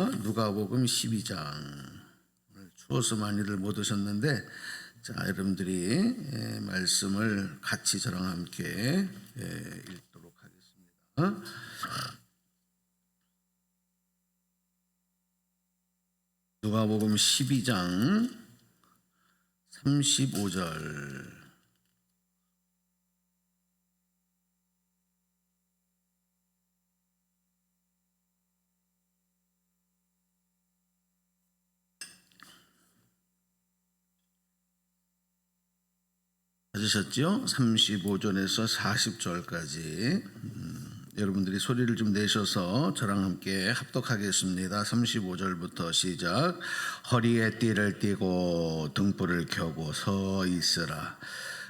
누가복음 12장. 추워서 많이들 못 오셨는데, 자, 여러분들이 말씀을 같이 저랑 함께 읽도록 하겠습니다. 누가복음 12장 35절. 찾으셨죠? 35절에서 40절까지 여러분들이 소리를 좀 내셔서 저랑 함께 합독하겠습니다. 35절부터 시작. 허리에 띠를 띠고 등불을 켜고 서 있으라.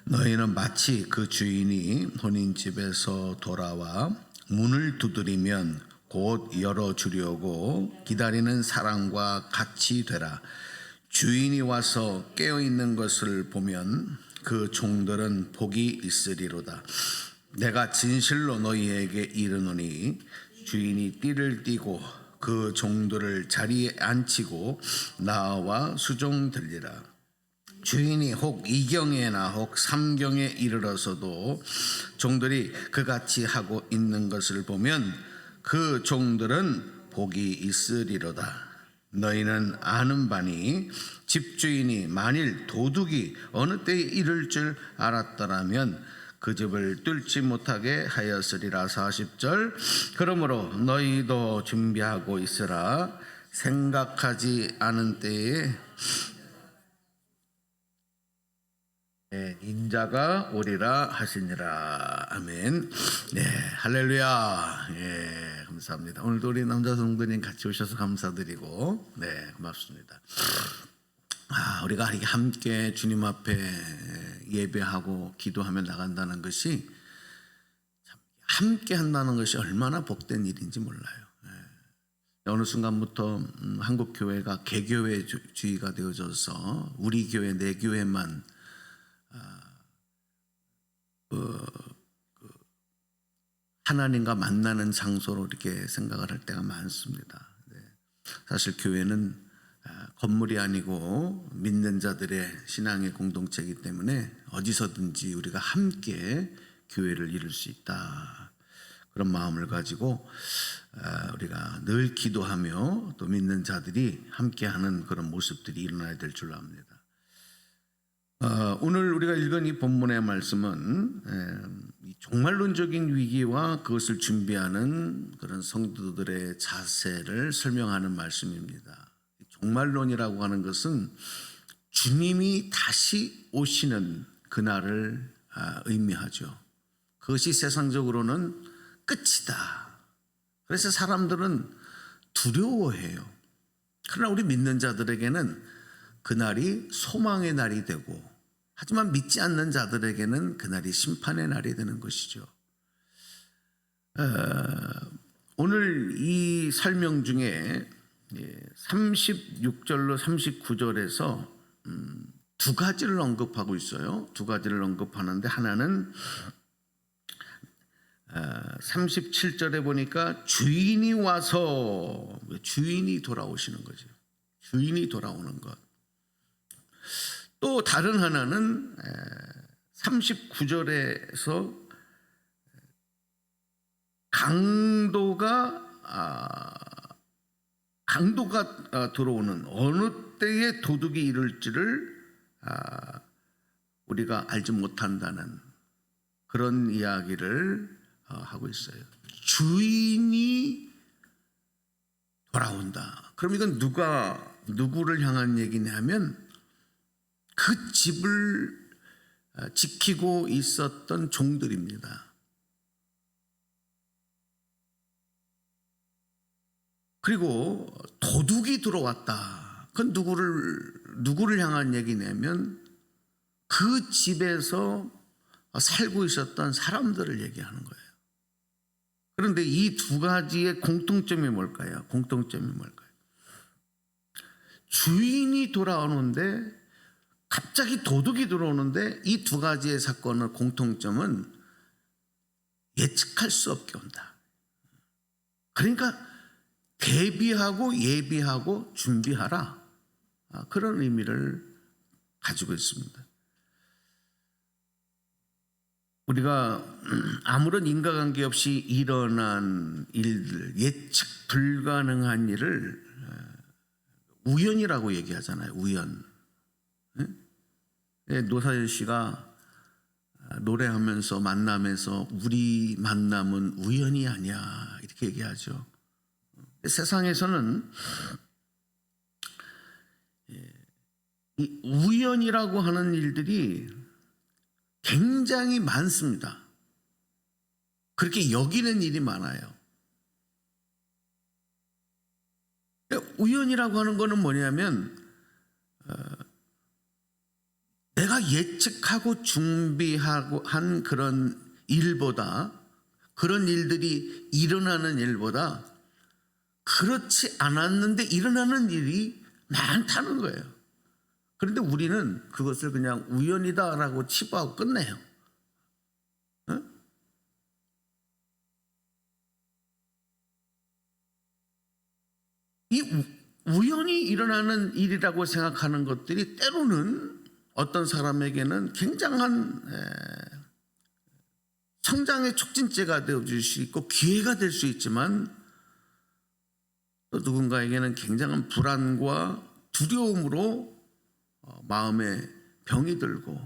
너희는 마치 그 주인이 혼인집에서 돌아와 문을 두드리면 곧 열어주려고 기다리는 사람과 같이 되라. 주인이 와서 깨어있는 것을 보면 그 종들은 복이 있으리로다. 내가 진실로 너희에게 이르노니 주인이 띠를 띠고 그 종들을 자리에 앉히고 나와 수종들리라. 주인이 혹 이경에나 혹 삼경에 이르러서도 종들이 그같이 하고 있는 것을 보면 그 종들은 복이 있으리로다. 너희는 아는 바니 집주인이 만일 도둑이 어느 때에 이를 줄 알았더라면 그 집을 뚫지 못하게 하였으리라. 40절. 그러므로 너희도 준비하고 있으라. 생각하지 않은 때에 인자가 오리라 하시니라. 아멘. 네, 할렐루야. 감사합니다. 오늘도 우리 남자 성도님 같이 오셔서 감사드리고, 네, 고맙습니다. 우리가 이렇게 함께 주님 앞에 예배하고 기도하며 나간다는 것이, 함께 한다는 것이 얼마나 복된 일인지 몰라요. 어느 순간부터 한국 교회가 개교회주의가 되어져서 우리 교회, 내 교회만 하나님과 만나는 장소로 이렇게 생각을 할 때가 많습니다. 사실 교회는 건물이 아니고 믿는 자들의 신앙의 공동체이기 때문에 어디서든지 우리가 함께 교회를 이룰 수 있다. 그런 마음을 가지고 우리가 늘 기도하며 또 믿는 자들이 함께하는 그런 모습들이 일어나야 될 줄로 압니다. 오늘 우리가 읽은 이 본문의 말씀은 종말론적인 위기와 그것을 준비하는 그런 성도들의 자세를 설명하는 말씀입니다. 종말론이라고 하는 것은 주님이 다시 오시는 그날을 의미하죠. 그것이 세상적으로는 끝이다. 그래서 사람들은 두려워해요. 그러나 우리 믿는 자들에게는 그날이 소망의 날이 되고, 하지만 믿지 않는 자들에게는 그날이 심판의 날이 되는 것이죠. 오늘 이 설명 중에 36절로 39절에서 두 가지를 언급하고 있어요. 두 가지를 언급하는데, 하나는 37절에 보니까 주인이 와서, 주인이 돌아오시는 거죠. 주인이 돌아오는 것. 또 다른 하나는 39절에서 강도가 들어오는, 어느 때에 도둑이 이룰지를 우리가 알지 못한다는 그런 이야기를 하고 있어요. 주인이 돌아온다. 그럼 이건 누구를 향한 얘기냐면 그 집을 지키고 있었던 종들입니다. 그리고 도둑이 들어왔다. 그건 누구를 향한 얘기냐면 그 집에서 살고 있었던 사람들을 얘기하는 거예요. 그런데 이 두 가지의 공통점이 뭘까요? 주인이 돌아오는데, 갑자기 도둑이 들어오는데, 이 두 가지의 사건의 공통점은 예측할 수 없게 온다. 그러니까 대비하고 예비하고 준비하라. 그런 의미를 가지고 있습니다. 우리가 아무런 인과관계 없이 일어난 일들, 예측 불가능한 일을 우연이라고 얘기하잖아요. 우연. 노사연 씨가 노래하면서 만나면서 우리 만남은 우연이 아니야 이렇게 얘기하죠. 세상에서는 이 우연이라고 하는 일들이 굉장히 많습니다. 그렇게 여기는 일이 많아요. 우연이라고 하는 거는 뭐냐면 내가 예측하고 준비하고 한 그런 일보다, 그런 일들이 일어나는 일보다 그렇지 않았는데 일어나는 일이 많다는 거예요. 그런데 우리는 그것을 그냥 우연이다라고 치부하고 끝내요. 이 우연히 일어나는 일이라고 생각하는 것들이 때로는 어떤 사람에게는 굉장한 성장의 촉진제가 되어줄 수 있고 기회가 될 수 있지만, 또 누군가에게는 굉장한 불안과 두려움으로 마음에 병이 들고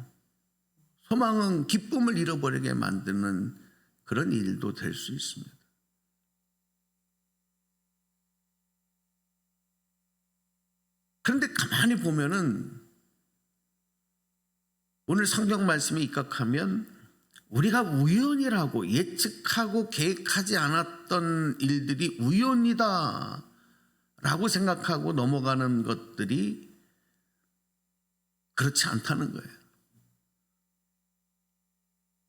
소망은 기쁨을 잃어버리게 만드는 그런 일도 될 수 있습니다. 그런데 가만히 보면은 오늘 성경 말씀에 입각하면 우리가 우연이라고 예측하고 계획하지 않았던 일들이 우연이다 라고 생각하고 넘어가는 것들이 그렇지 않다는 거예요.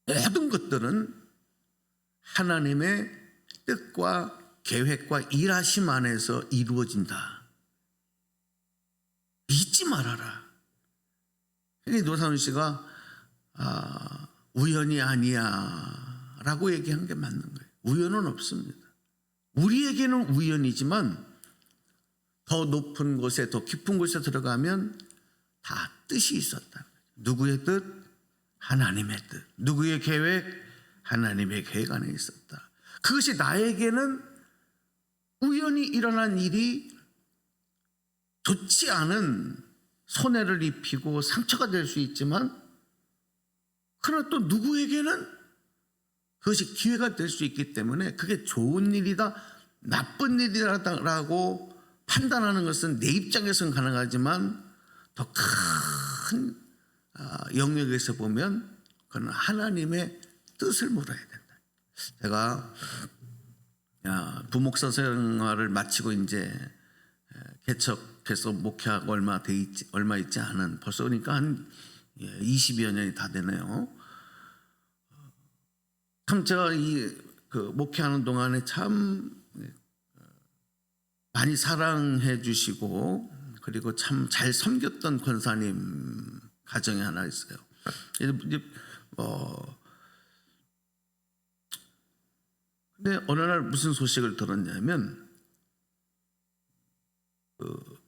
모든 것들은 하나님의 뜻과 계획과 일하심 안에서 이루어진다. 잊지 말아라. 노사연 씨가 우연이 아니야 라고 얘기한 게 맞는 거예요. 우연은 없습니다. 우리에게는 우연이지만 더 높은 곳에, 더 깊은 곳에 들어가면 다 뜻이 있었다. 누구의 뜻? 하나님의 뜻. 누구의 계획? 하나님의 계획 안에 있었다. 그것이 나에게는 우연히 일어난 일이 좋지 않은 손해를 입히고 상처가 될 수 있지만, 그러나 또 누구에게는 그것이 기회가 될 수 있기 때문에 그게 좋은 일이다, 나쁜 일이라고 판단하는 것은 내 입장에서는 가능하지만 더 큰 영역에서 보면 그건 하나님의 뜻을 물어야 된다. 제가 부목사 생활을 마치고 이제 개척해서 목회하고 얼마 있지 않은, 벌써 그러니까 한 20여 년이 다 되네요. 참 제가 그 목회하는 동안에 참 많이 사랑해 주시고 그리고 참 잘 섬겼던 권사님 가정이 하나 있어요. 근데 어느 날 무슨 소식을 들었냐면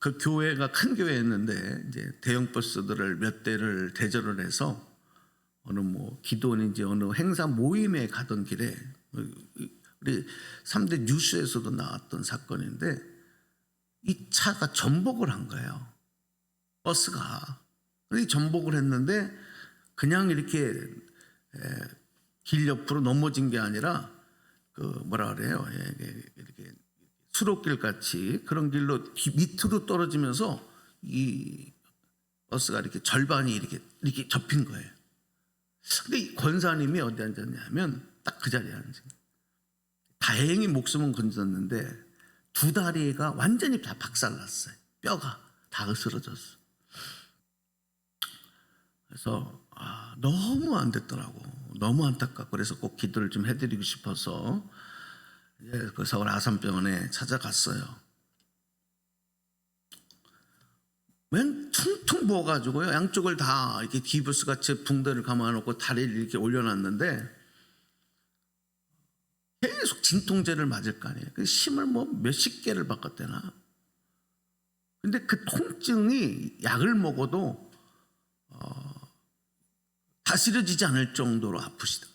그 교회가 큰 교회였는데 이제 대형 버스들을 몇 대를 대절을 해서 어느 기도원인지 어느 행사 모임에 가던 길에, 우리 3대 뉴스에서도 나왔던 사건인데, 이 차가 전복을 한 거예요. 버스가. 이 전복을 했는데 그냥 이렇게 길 옆으로 넘어진 게 아니라 뭐라 그래요? 이렇게 수로길 같이 그런 길로 밑으로 떨어지면서 이 버스가 이렇게 절반이 이렇게 접힌 거예요. 근데 이 권사님이 어디 앉았냐면 딱 그 자리에 앉은 거예요. 다행히 목숨은 건졌는데 두 다리가 완전히 다 박살났어요. 뼈가 다 으스러졌어. 그래서 너무 안 됐더라고. 너무 안타깝고, 그래서 꼭 기도를 좀 해드리고 싶어서 그 서울 아산병원에 찾아갔어요. 웬 퉁퉁 부어가지고요, 양쪽을 다 이렇게 기부스같이 붕대를 감아놓고 다리를 이렇게 올려놨는데 계속 진통제를 맞을 거 아니에요. 그 심을 뭐 몇십 개를 바꿨대나. 근데 그 통증이 약을 먹어도 다스려지지 않을 정도로 아프시다.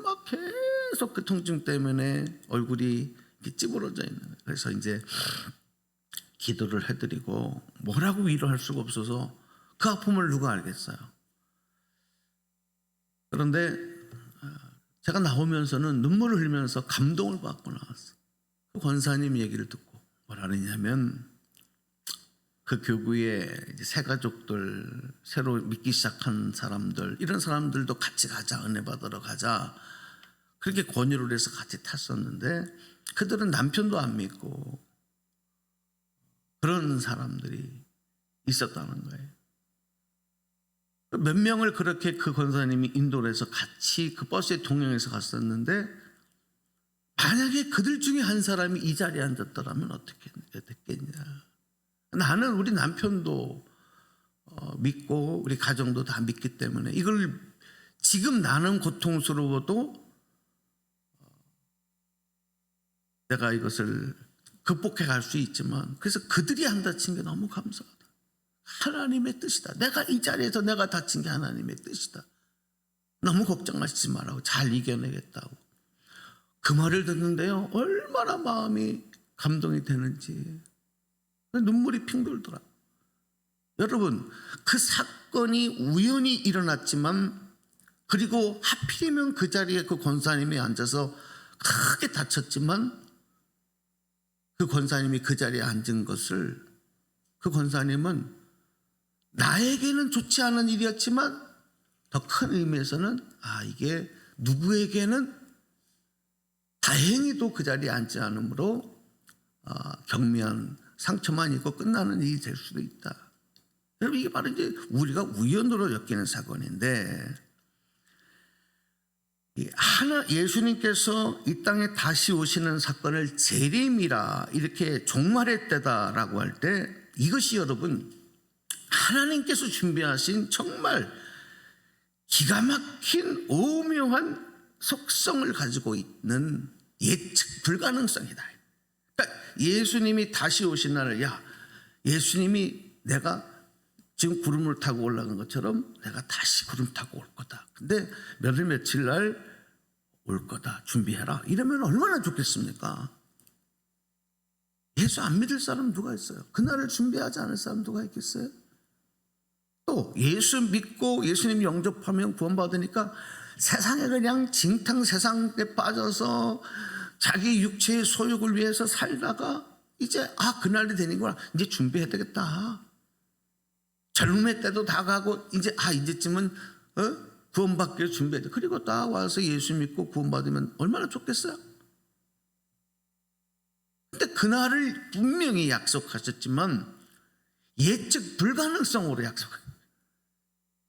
막 계속 그 통증 때문에 얼굴이 이렇게 찌부러져 있는 거예요. 그래서 이제 기도를 해드리고 뭐라고 위로할 수가 없어서 그 아픔을 누가 알겠어요. 그런데 제가 나오면서는 눈물을 흘리면서 감동을 받고 나왔어요. 그 권사님 얘기를 듣고 뭐라 그러냐면 그 교구에 새 가족들, 새로 믿기 시작한 사람들, 이런 사람들도 같이 가자, 은혜 받으러 가자, 그렇게 권유를 해서 같이 탔었는데 그들은 남편도 안 믿고 그런 사람들이 있었다는 거예요. 몇 명을 그렇게 그 권사님이 인도를 해서 같이 그 버스에 동행해서 갔었는데 만약에 그들 중에 한 사람이 이 자리에 앉았더라면 어떻게 됐겠냐. 나는 우리 남편도 믿고 우리 가정도 다 믿기 때문에 이걸 지금 나는 고통스러워도 내가 이것을 극복해 갈 수 있지만, 그래서 그들이 안 다친 게 너무 감사하다. 하나님의 뜻이다. 내가 이 자리에서 내가 다친 게 하나님의 뜻이다. 너무 걱정하시지 말라고, 잘 이겨내겠다고. 그 말을 듣는데요, 얼마나 마음이 감동이 되는지 눈물이 핑 돌더라. 여러분, 그 사건이 우연히 일어났지만, 그리고 하필이면 그 자리에 그 권사님이 앉아서 크게 다쳤지만 그 권사님이 그 자리에 앉은 것을, 그 권사님은 나에게는 좋지 않은 일이었지만 더 큰 의미에서는 이게 누구에게는 다행히도 그 자리에 앉지 않으므로 경미한 상처만 있고 끝나는 일이 될 수도 있다. 여러분, 이게 바로 이제 우리가 우연으로 엮이는 사건인데, 예수님께서 이 땅에 다시 오시는 사건을 재림이라, 이렇게 종말의 때다라고 할 때, 이것이 여러분 하나님께서 준비하신 정말 기가 막힌 오묘한 속성을 가지고 있는 예측 불가능성이다. 그러니까 예수님이 다시 오신 날을, 예수님이 내가 지금 구름을 타고 올라간 것처럼 내가 다시 구름 타고 올 거다. 근데 몇일 며칠 날 올 거다. 준비해라. 이러면 얼마나 좋겠습니까? 예수 안 믿을 사람 누가 있어요? 그날을 준비하지 않을 사람 누가 있겠어요? 또 예수 믿고 예수님 영접하면 구원받으니까 세상에 그냥 징탕 세상에 빠져서 자기 육체의 소욕을 위해서 살다가 이제 그날이 되는구나, 이제 준비해야 되겠다. 젊음의 때도 다 가고 이제쯤은 구원받기를 준비해야 돼. 그리고 딱 와서 예수 믿고 구원받으면 얼마나 좋겠어요? 근데 그날을 분명히 약속하셨지만 예측 불가능성으로 약속해요.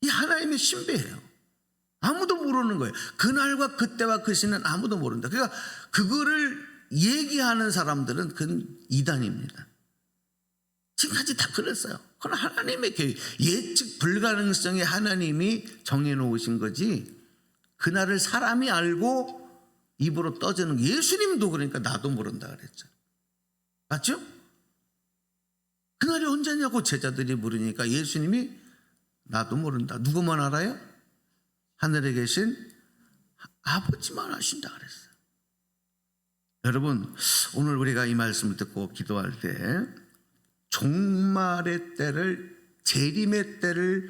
이 하나님의 신비예요. 아무도 모르는 거예요. 그날과 그때와 그 시는 아무도 모른다. 그러니까 그거를 얘기하는 사람들은 그건 이단입니다. 지금까지 다 그랬어요. 그건 하나님의 계획, 예측 불가능성에 하나님이 정해놓으신 거지, 그날을 사람이 알고 입으로 떠드는, 예수님도 그러니까 나도 모른다 그랬죠. 맞죠? 그날이 언제냐고 제자들이 물으니까 예수님이 나도 모른다. 누구만 알아요? 하늘에 계신 아버지만 아신다 그랬어요. 여러분, 오늘 우리가 이 말씀을 듣고 기도할 때 종말의 때를, 재림의 때를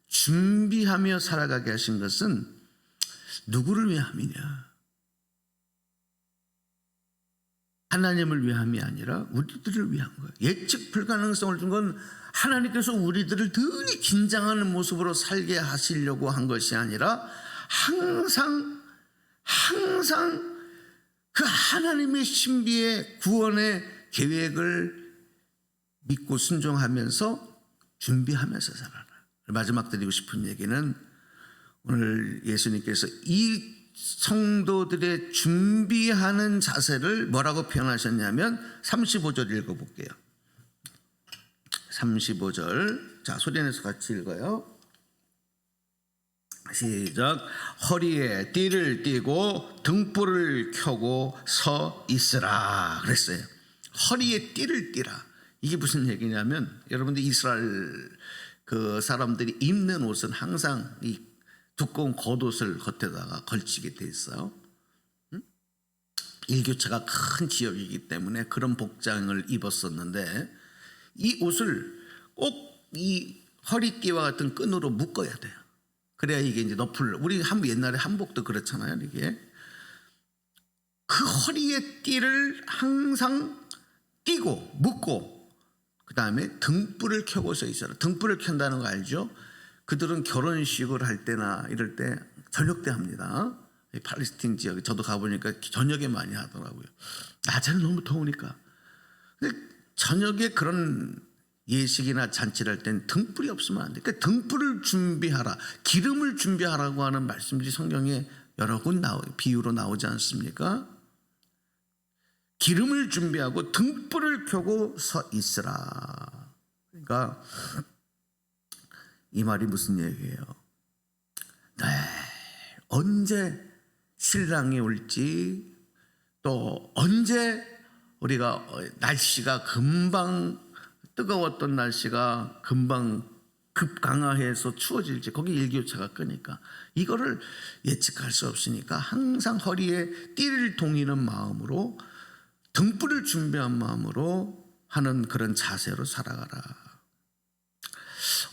준비하며 살아가게 하신 것은 누구를 위함이냐? 하나님을 위함이 아니라 우리들을 위한 거예요. 예측 불가능성을 준 건 하나님께서 우리들을 늘 긴장하는 모습으로 살게 하시려고 한 것이 아니라 항상 그 하나님의 신비의 구원의 계획을 믿고 순종하면서 준비하면서 살아라. 마지막 드리고 싶은 얘기는, 오늘 예수님께서 이 성도들의 준비하는 자세를 뭐라고 표현하셨냐면 35절 읽어볼게요. 35절, 자, 소리 내서 같이 읽어요. 시작. 허리에 띠를 띠고 등불을 켜고 서 있으라 그랬어요. 허리에 띠를 띠라. 이게 무슨 얘기냐면 여러분들 이스라엘 그 사람들이 입는 옷은 항상 이 두꺼운 겉옷을 겉에다가 걸치게 돼 있어요. 일교차가 큰 지역이기 때문에 그런 복장을 입었었는데 이 옷을 꼭 이 허리띠와 같은 끈으로 묶어야 돼요. 그래야 이게 이제 우리 옛날에 한복도 그렇잖아요. 이게 그 허리에 띠를 항상 띠고 묶고 그 다음에 등불을 켜고서 있어라. 등불을 켠다는 거 알죠? 그들은 결혼식을 할 때나 이럴 때 저녁 때 합니다. 팔레스틴 지역에 저도 가보니까 저녁에 많이 하더라고요. 낮에는 너무 더우니까. 근데 저녁에 그런 예식이나 잔치를 할 때는 등불이 없으면 안 돼. 그러니까 등불을 준비하라, 기름을 준비하라고 하는 말씀들이 성경에 여러 군 비유로 나오지 않습니까? 기름을 준비하고 등불을 켜고 서 있으라. 그러니까 이 말이 무슨 얘기예요? 네, 언제 신랑이 올지, 또 언제 우리가 날씨가 금방 뜨거웠던 날씨가 금방 급강하해서 추워질지, 거기 일교차가 끄니까 이거를 예측할 수 없으니까 항상 허리에 띠를 동이는 마음으로, 등불을 준비한 마음으로 하는 그런 자세로 살아가라.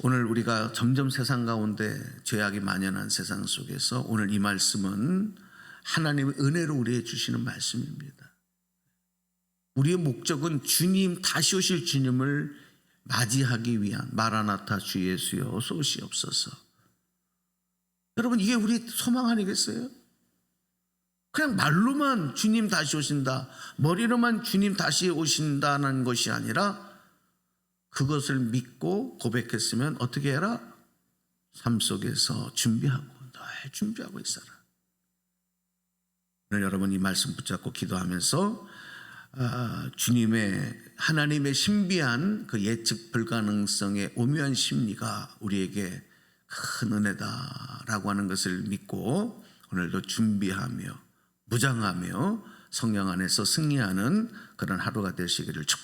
오늘 우리가 점점 세상 가운데 죄악이 만연한 세상 속에서 오늘 이 말씀은 하나님의 은혜로 우리에게 주시는 말씀입니다. 우리의 목적은 주님, 다시 오실 주님을 맞이하기 위한, 마라나타 주 예수여 어서 오시옵소서. 여러분, 이게 우리 소망 아니겠어요? 그냥 말로만 주님 다시 오신다, 머리로만 주님 다시 오신다는 것이 아니라 그것을 믿고 고백했으면 어떻게 해라? 삶 속에서 준비하고, 늘 준비하고 있어라. 오늘 여러분 이 말씀 붙잡고 기도하면서 주님의, 하나님의 신비한 그 예측 불가능성의 오묘한 심리가 우리에게 큰 은혜다라고 하는 것을 믿고 오늘도 준비하며 무장하며 성령 안에서 승리하는 그런 하루가 되시기를 축복합니다.